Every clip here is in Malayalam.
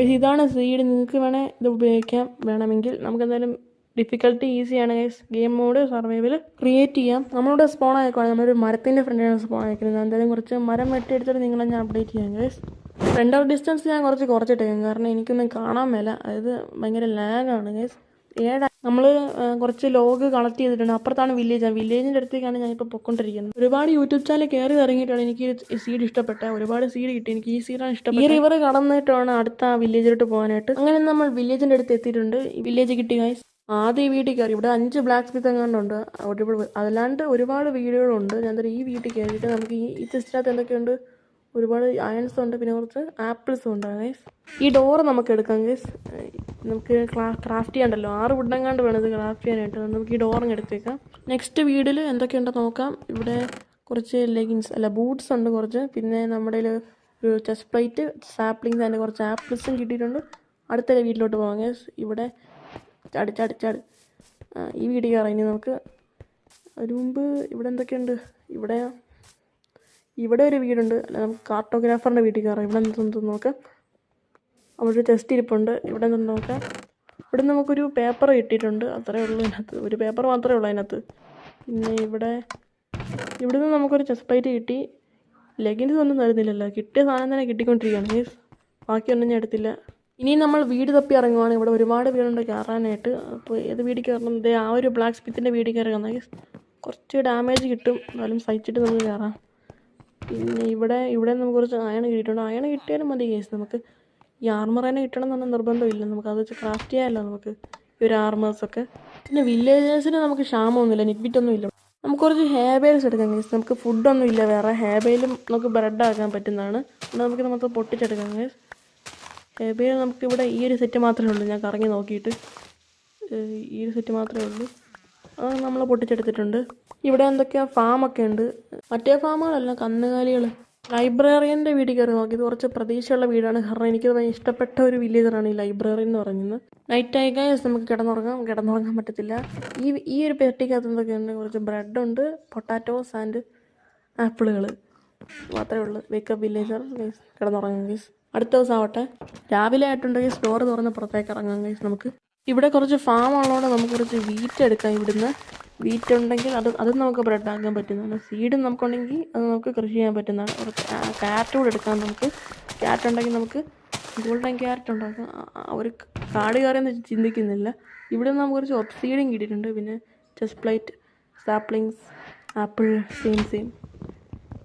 ഇതാണ് സീഡ്. നിങ്ങൾക്ക് വേണേൽ ഇത് ഉപയോഗിക്കാം. വേണമെങ്കിൽ നമുക്ക് എന്തായാലും ഡിഫിക്കൽട്ടി ഈസിയാണ് guys. Game mode survival create ചെയ്യാം. നമ്മളിവിടെ സ്പോൺ ആയിക്കോളാം. നമ്മളൊരു മരത്തിൻ്റെ ഫ്രണ്ടിലാണ് സ്പോൺ ആയിരിക്കുന്നത്. എന്തായാലും കുറച്ച് മരം വെട്ടിയെടുത്തിട്ട് നിങ്ങളെ ഞാൻ അപ്ഡേറ്റ് ചെയ്യാം ഗൈസ്. റെൻഡർ ഡിസ്റ്റൻസ് ഞാൻ കുറച്ചിട്ടേക്കാം, കാരണം എനിക്കൊന്നും കാണാൻ മേല. അതായത് ഭയങ്കര ലാഗാണ് ഗൈസ്. നമ്മൾ കുറച്ച് ലോഗ് കളക്ട് ചെയ്തിട്ടുണ്ട്. അപ്പുറത്താണ് വില്ലേജ്. വില്ലേജിൻ്റെ അടുത്തേക്കാണ് ഞാനിപ്പോൾ പൊയ്ക്കൊണ്ടിരിക്കുന്നത്. ഒരുപാട് യൂട്യൂബ് ചാനൽ കയറി ഇറങ്ങിയിട്ടാണ് എനിക്ക് ഈ സീഡ് ഇഷ്ടപ്പെട്ട. ഒരുപാട് സീഡ് കിട്ടി. എനിക്ക് ഈ സീഡാണ് ഇഷ്ടപ്പെട്ടത്. ഈ റിവർ കടന്നിട്ടാണ് അടുത്ത വില്ലേജിലോട്ട് പോകാനായിട്ട്. അങ്ങനെ നമ്മൾ വില്ലേജിൻ്റെ അടുത്ത് എത്തിയിട്ടുണ്ട്. വില്ലേജ് കിട്ടി ഗൈസ്. ആദ്യം ഈ വീട്ടിൽ കയറി. ഇവിടെ 5 ബ്ലാക്ക് സ്മിത്ത് എങ്ങാണ്ടുണ്ട്. അതല്ലാണ്ട് ഒരുപാട് വീടുകളുണ്ട്. ഞാൻ ഈ വീട്ടിൽ കയറിയിട്ട് നമുക്ക് ഈ ചെസ്റ്റിനകത്ത് എന്തൊക്കെയുണ്ട്, ഒരുപാട് അയൺസ് ഉണ്ട്, പിന്നെ കുറച്ച് ആപ്പിൾസും ഉണ്ട് ഗൈസ്. ഈ ഡോറ് നമുക്ക് എടുക്കാം ഗൈസ്. നമുക്ക് ക്രാഫ്റ്റ് ചെയ്യാണ്ടല്ലോ. 6 വുഡെങ്ങാണ്ട് വേണം ഇത് ക്രാഫ്റ്റ് ചെയ്യാനായിട്ട്. നമുക്ക് ഈ ഡോറങ്ങ് എടുത്തേക്കാം. നെക്സ്റ്റ് വീഡിൽ എന്തൊക്കെയുണ്ടെന്ന് നോക്കാം. ഇവിടെ കുറച്ച് ബൂട്ട്സ് ഉണ്ട് കുറച്ച്. പിന്നെ നമ്മുടെ ഒരു ചെസ്റ്റ് പ്ലേറ്റ്, സാപ്ലിങ്സ്, അതിൻ്റെ കുറച്ച് ആപ്പിൾസും കിട്ടിയിട്ടുണ്ട്. അടുത്ത വീട്ടിലോട്ട് പോകാം ഗൈസ്. ഇവിടെ ചാട് ഈ വീഡിയോ കയറാം. ഇനി നമുക്ക് അതിന് മുമ്പ് ഇവിടെ എന്തൊക്കെയുണ്ട്, ഇവിടെ ഒരു വീടുണ്ട്. അല്ല, നമുക്ക് കാർട്ടോഗ്രാഫറിൻ്റെ വീട്ടിൽ കയറാം. ഇവിടെ എന്തെന്ന് നോക്കാം. അവിടെ ഒരു ടെസ്റ്റ് ഇരിപ്പുണ്ട്. ഇവിടെ എന്തെന്ന് നോക്കാം. ഇവിടെ നമുക്കൊരു പേപ്പർ കിട്ടിയിട്ടുണ്ട്. അത്രയേ ഉള്ളൂ അതിനകത്ത്. ഒരു പേപ്പർ മാത്രമേ ഉള്ളൂ അതിനകത്ത്. പിന്നെ ഇവിടുന്ന് നമുക്കൊരു ചെസ്റ്റ് പ്ലേറ്റ് കിട്ടി. ലെഗിൻസ് ഒന്നും തരുന്നില്ലല്ലോ. കിട്ടിയ സാധനം തന്നെ കിട്ടിക്കൊണ്ടിരിക്കുകയാണ്. ബാക്കിയൊന്നും ഞാൻ എടുത്തില്ല. ഇനി നമ്മൾ വീട് തപ്പി ഇറങ്ങുവാണ്. ഇവിടെ ഒരുപാട് വീടുണ്ട് കയറാനായിട്ട്. അപ്പോൾ ഏത് വീട്ടിൽ കയറണം? ആ ഒരു ബ്ലാക്ക് സ്മിത്തിൻ്റെ വീട്ടിൽ കയറി വന്നാൽ കുറച്ച് ഡാമേജ് കിട്ടും. എന്നാലും സഹിച്ചിട്ട് നമുക്ക് കയറാം. പിന്നെ ഇവിടെ നമുക്ക് കുറച്ച് അയൺ കിട്ടിയിട്ടുണ്ട്. അയൺ കിട്ടിയാലും മതി കേസ്. നമുക്ക് ഈ ആർമർ തന്നെ കിട്ടണം എന്നൊന്നും നിർബന്ധമില്ല. നമുക്ക് അത് വെച്ച് ക്രാഫ്റ്റ് ചെയ്യാമല്ലോ നമുക്ക് ഈ ഒരു ആർമേഴ്സൊക്കെ. പിന്നെ വില്ലേജേഴ്സിന് നമുക്ക് ക്ഷാമമൊന്നുമില്ല, നെറ്റ്ബിറ്റൊന്നും ഇല്ല. നമുക്ക് കുറച്ച് ഹെയർ ബെയിൽസ് എടുക്കാം കേസ്. നമുക്ക് ഫുഡൊന്നും ഇല്ല വേറെ. ഹെയർ ബെയിലും നമുക്ക് ബ്രെഡ് ആക്കാൻ പറ്റുന്നതാണ്. അതുകൊണ്ട് നമുക്ക് നമുക്ക് പൊട്ടിച്ചെടുക്കാം കേസ്. ഹെയർ ബെയിൽ നമുക്കിവിടെ ഈ ഒരു സെറ്റ് മാത്രമേ ഉള്ളൂ. ഞാൻ കറങ്ങി നോക്കിയിട്ട് ഈ ഒരു സെറ്റ് മാത്രമേ ഉള്ളൂ. അത് നമ്മൾ പൊട്ടിച്ചെടുത്തിട്ടുണ്ട്. ഇവിടെ എന്തൊക്കെയാ ഫാമൊക്കെ ഉണ്ട്. മറ്റേ ഫാമുകളല്ല, കന്നുകാലികൾ. ലൈബ്രറിയൻ്റെ വീട്ടിൽ കയറി നോക്കി. ഇത് കുറച്ച് പ്രതീക്ഷയുള്ള വീടാണ്, കാരണം എനിക്ക് ഇഷ്ടപ്പെട്ട ഒരു വില്ലേജറാണ് ഈ ലൈബ്രറി എന്ന് പറയുന്നത്. നൈറ്റ് ആയി ഗൈസ്, നമുക്ക് കിടന്നുറങ്ങാൻ പറ്റത്തില്ല. ഈ ഒരു പെട്ടിക്കകത്ത് എന്തൊക്കെയുണ്ട്, കുറച്ച് ബ്രെഡുണ്ട്, പൊട്ടാറ്റോസ് ആൻഡ് ആപ്പിളുകൾ മാത്രമേ ഉള്ളൂ. Wake up villager guys. കിടന്നുറങ്ങാം ഗൈസ്. അടുത്ത ദിവസം ആവട്ടെ. രാവിലെ ആയിട്ടുണ്ടെങ്കിൽ സ്റ്റോർ തുറന്ന് പുറത്തേക്ക് ഇറങ്ങാം ഗൈസ്. നമുക്ക് ഇവിടെ കുറച്ച് ഫാം ഉള്ളതുകൊണ്ട് നമുക്ക് കുറച്ച് വീറ്റ് എടുക്കാം. ഇവിടുന്ന് വീറ്റ് ഉണ്ടെങ്കിൽ അത് നമുക്ക് ബ്രെഡ് ആക്കാൻ പറ്റുന്നതാണ്. സീഡും നമുക്കുണ്ടെങ്കിൽ അത് നമുക്ക് കൃഷി ചെയ്യാൻ പറ്റുന്നതാണ്. കുറച്ച് ക്യാരറ്റ് കൂടെ എടുക്കാം. നമുക്ക് ക്യാരറ്റ് ഉണ്ടെങ്കിൽ നമുക്ക് ഗോൾഡൻ ക്യാരറ്റ് ഉണ്ടാക്കാം. ഒരു കാട് കയറിയെന്ന് ചിന്തിക്കുന്നില്ല. ഇവിടെ നിന്ന് നമുക്ക് കുറച്ച് ഒബ്സീഡും കിട്ടിയിട്ടുണ്ട്. പിന്നെ chest plate, saplings, apple, same.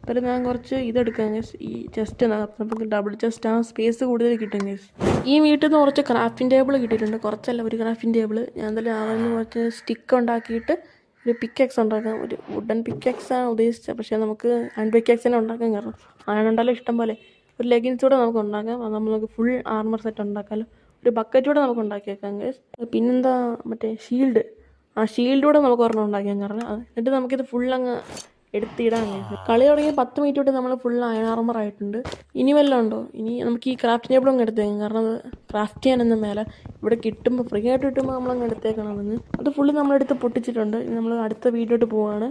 അപ്പോൾ ഞാൻ കുറച്ച് ഇതെടുക്കാം ഗൈസ്. ഈ ചെസ്റ്റ് നമുക്ക് ഡബിൾ ചെസ്റ്റ് ആ സ്പേസ് കൂടുതൽ കിട്ടും ഗൈസ്. ഈ വീട്ടിൽ നിന്ന് കുറച്ച് ക്രാഫ്റ്റിംഗ് ടേബിൾ കിട്ടിയിട്ടുണ്ട്. കുറച്ചല്ല, ഒരു ക്രാഫ്റ്റിംഗ് ടേബിൾ. ഞാൻ എന്തായാലും അതിന് കുറച്ച് സ്റ്റിക്ക് ഉണ്ടാക്കിയിട്ട് ഒരു പിക്കെക്സ് ഉണ്ടാക്കാം. ഒരു വുഡൻ പിക്കെക്സാണ് ഉദ്ദേശിച്ചത്. പക്ഷേ നമുക്ക് ഹാൻഡ് പിക്കെക്സിനെ ഉണ്ടാക്കാൻ കാരണം അതിനുണ്ടല്ലോ ഇഷ്ടം പോലെ. ഒരു ലെഗിൻസ് കൂടെ നമുക്ക് ഉണ്ടാക്കാം. അത് നമുക്ക് ഫുൾ ആർമർ സെറ്റ് ഉണ്ടാക്കാമല്ലോ. ഒരു ബക്കറ്റ് കൂടെ നമുക്ക് ഉണ്ടാക്കിയേക്കാം ഗൈസ്. പിന്നെന്താ, മറ്റേ ഷീൽഡ്. ആ ഷീൽഡ് കൂടെ നമുക്ക് ഒരെണ്ണം ഉണ്ടാക്കിയാൽ കാരണം എന്നിട്ട് നമുക്കിത് ഫുള്ളങ്ങ് എടുത്തിടാൻ. കളി തുടങ്ങി 10 മിനിറ്റ് തൊട്ട് നമ്മൾ ഫുൾ അയൺ ആർമർ ആയിട്ടുണ്ട്. ഇനി വല്ലതും ഉണ്ടോ? ഇനി നമുക്ക് ഈ ക്രാഫ്റ്റ് ടേബിൾ അങ്ങ് എടുത്തേക്കാം, കാരണം അത് ക്രാഫ്റ്റ് ചെയ്യാനൊന്നും മേലെ. ഇവിടെ കിട്ടുമ്പോൾ ഫ്രീ ആയിട്ട് കിട്ടുമ്പോൾ നമ്മളങ്ങ് എടുത്തേക്കണം. അത് ഫുള്ള് നമ്മളെടുത്ത് പൊട്ടിച്ചിട്ടുണ്ട്. ഇനി നമ്മൾ അടുത്ത വീട്ടിലോട്ട് പോവുകയാണ്.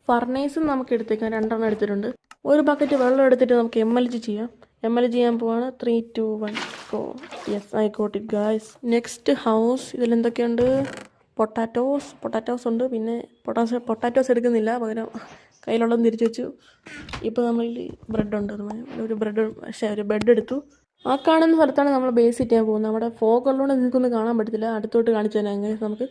ഫർണേസും നമുക്ക് എടുത്തേക്കാം. 2 എണ്ണം എടുത്തിട്ടുണ്ട്. ഒരു ബക്കറ്റ് വെള്ളം എടുത്തിട്ട് നമുക്ക് MLG ചെയ്യാം. MLG ചെയ്യാൻ പോവാണ്. 3, 2, 1 go. Yes, I got it guys. Next house. ഇതിലെന്തൊക്കെയുണ്ട്? പൊട്ടാറ്റോസ് ഉണ്ട്. പിന്നെ പൊട്ടാറ്റോസ് എടുക്കുന്നില്ല, പകരം കയ്യിലുള്ളത് തിരിച്ചു വെച്ചു. ഇപ്പോൾ നമ്മളിൽ ബ്രെഡുണ്ട്. ഒരു ബെഡ് എടുത്തു. ആ കാണുന്ന സ്ഥലത്താണ് നമ്മൾ ബേസ് സെറ്റ് ചെയ്യാൻ പോകുന്നത്. നമ്മുടെ ഫോഗ് ഉള്ളതുകൊണ്ട് നിങ്ങൾക്കൊന്നും കാണാൻ പറ്റത്തില്ല. അടുത്തോട്ട് കാണിച്ചു തരാം അങ്ങനെ. നമുക്ക്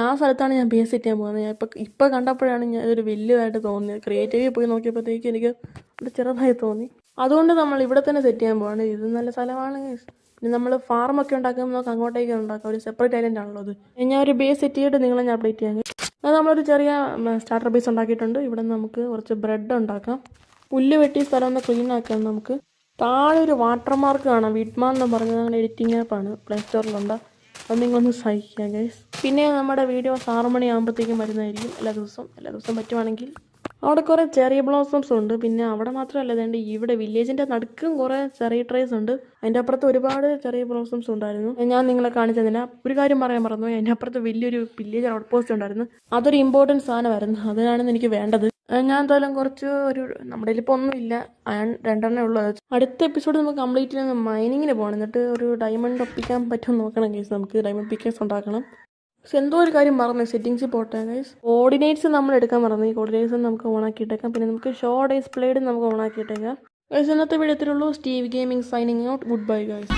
ആ സ്ഥലത്താണ് ഞാൻ ബേസ് സെറ്റ് ചെയ്യാൻ പോകുന്നത്. ഞാൻ ഇപ്പോൾ കണ്ടപ്പോഴാണ് ഞാൻ ഇതൊരു വലിയതായിട്ട് തോന്നിയത്. ക്രിയേറ്റീവിൽ പോയി നോക്കിയപ്പോഴത്തേക്ക് എനിക്ക് ഒരു ചെറുതായി തോന്നി. അതുകൊണ്ട് നമ്മൾ ഇവിടെ തന്നെ സെറ്റ് ചെയ്യാൻ പോവാണ്. ഇത് നല്ല സ്ഥലമാണ്. പിന്നെ നമ്മൾ ഫാർമൊക്കെ ഉണ്ടാക്കുമ്പോൾ നമുക്ക് അങ്ങോട്ടേക്ക് ഉണ്ടാക്കാം. ഒരു സെപ്പറേറ്റ് ഐലൻഡ് ആണല്ലോ അത്. ഞാൻ ഒരു ബേസ് സെറ്റ് ചെയ്തിട്ട് നിങ്ങളെ ഞാൻ അപ്ഡേറ്റ് ചെയ്യാം. അത് നമ്മളൊരു ചെറിയ സ്റ്റാർട്ടർ ബേസ് ഉണ്ടാക്കിയിട്ടുണ്ട്. ഇവിടെ നമുക്ക് കുറച്ച് ബ്രെഡ് ഉണ്ടാക്കാം. പുല്ല് വെട്ടി സ്ഥലം ഒന്ന് ക്ലീൻ ആക്കാം. നമുക്ക് താഴെ ഒരു വാട്ടർമാർക്ക് കാണാം. വിഡ്മാൻ എന്ന് പറഞ്ഞത് ഞങ്ങളുടെ എഡിറ്റിംഗ് ആപ്പാണ്, പ്ലേ സ്റ്റോറിലുണ്ട്. അത് നിങ്ങളൊന്ന് സഹിക്കുക ഗൈസ്. പിന്നെ നമ്മുടെ വീഡിയോസ് 6 മണിയാകുമ്പോഴത്തേക്കും വരുന്നതായിരിക്കും. എല്ലാ ദിവസവും പറ്റുവാണെങ്കിൽ. അവിടെ കുറേ ചെറിയ ബ്ലോസംസ് ഉണ്ട്. പിന്നെ അവിടെ മാത്രമല്ല, അതുകൊണ്ട് ഇവിടെ വില്ലേജിൻ്റെ നടുക്കും കുറേ ചെറിയ ട്രേസ് ഉണ്ട്. അതിൻ്റെ അപ്പുറത്ത് ഒരുപാട് ചെറിയ ബ്ലോസംസ് ഉണ്ടായിരുന്നു. ഞാൻ നിങ്ങളെ കാണിച്ചു തന്നില്ല. ഒരു കാര്യം പറയാൻ മറന്നു. അതിൻ്റെ അപ്പുറത്ത് വലിയൊരു വില്ലേജ് ഔട്ട് പോസ്റ്റ് ഉണ്ടായിരുന്നു. അതൊരു ഇമ്പോർട്ടൻറ്റ് സാധനമായിരുന്നു. അതാണെന്ന് എനിക്ക് വേണ്ടത്. ഞാൻ എന്തായാലും കുറച്ച് നമ്മുടെ കയ്യിൽ ഇപ്പോൾ ഒന്നുമില്ല, അയൺ 2 ഉള്ളൂ. അടുത്ത എപ്പിസോഡ് നമുക്ക് കംപ്ലീറ്റ് ചെയ്യുന്ന മൈനിങ്ങിന് പോകണം, എന്നിട്ട് ഒരു ഡയമണ്ട് ഒപ്പിക്കാൻ പറ്റുമെന്ന് നോക്കണം ഗൈസ്. നമുക്ക് ഡയമണ്ട് പിക്കേഴ്സ് ഉണ്ടാക്കണം. പക്ഷെ എന്തോ ഒരു കാര്യം മറന്നു, സെറ്റിങ്സിൽ പോട്ടെ ഗൈസ്. കോർഡിനേറ്റ്സ് നമ്മൾ എടുക്കാൻ മറന്നു. ഈ കോർഡിനേറ്റ്സ് നമുക്ക് ഓണാക്കിയിട്ടേക്കാം. പിന്നെ നമുക്ക് ഷോ ഡിസ്പ്ലേഡ് നമുക്ക് ഓണാക്കിയിട്ടേക്കാം ഗൈസ്. ഇന്നത്തെ വീഡിയോ എത്തിയുള്ളൂ. Steve gaming signing out. Good bye guys.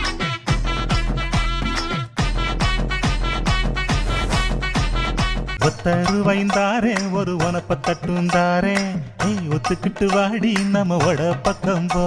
ஒத்தருவைந்தாரே ஒரு உனப்ப தட்டுந்தாரே ஒத்துக்கிட்டு வாடி நம்ம வட பக்கம் போ.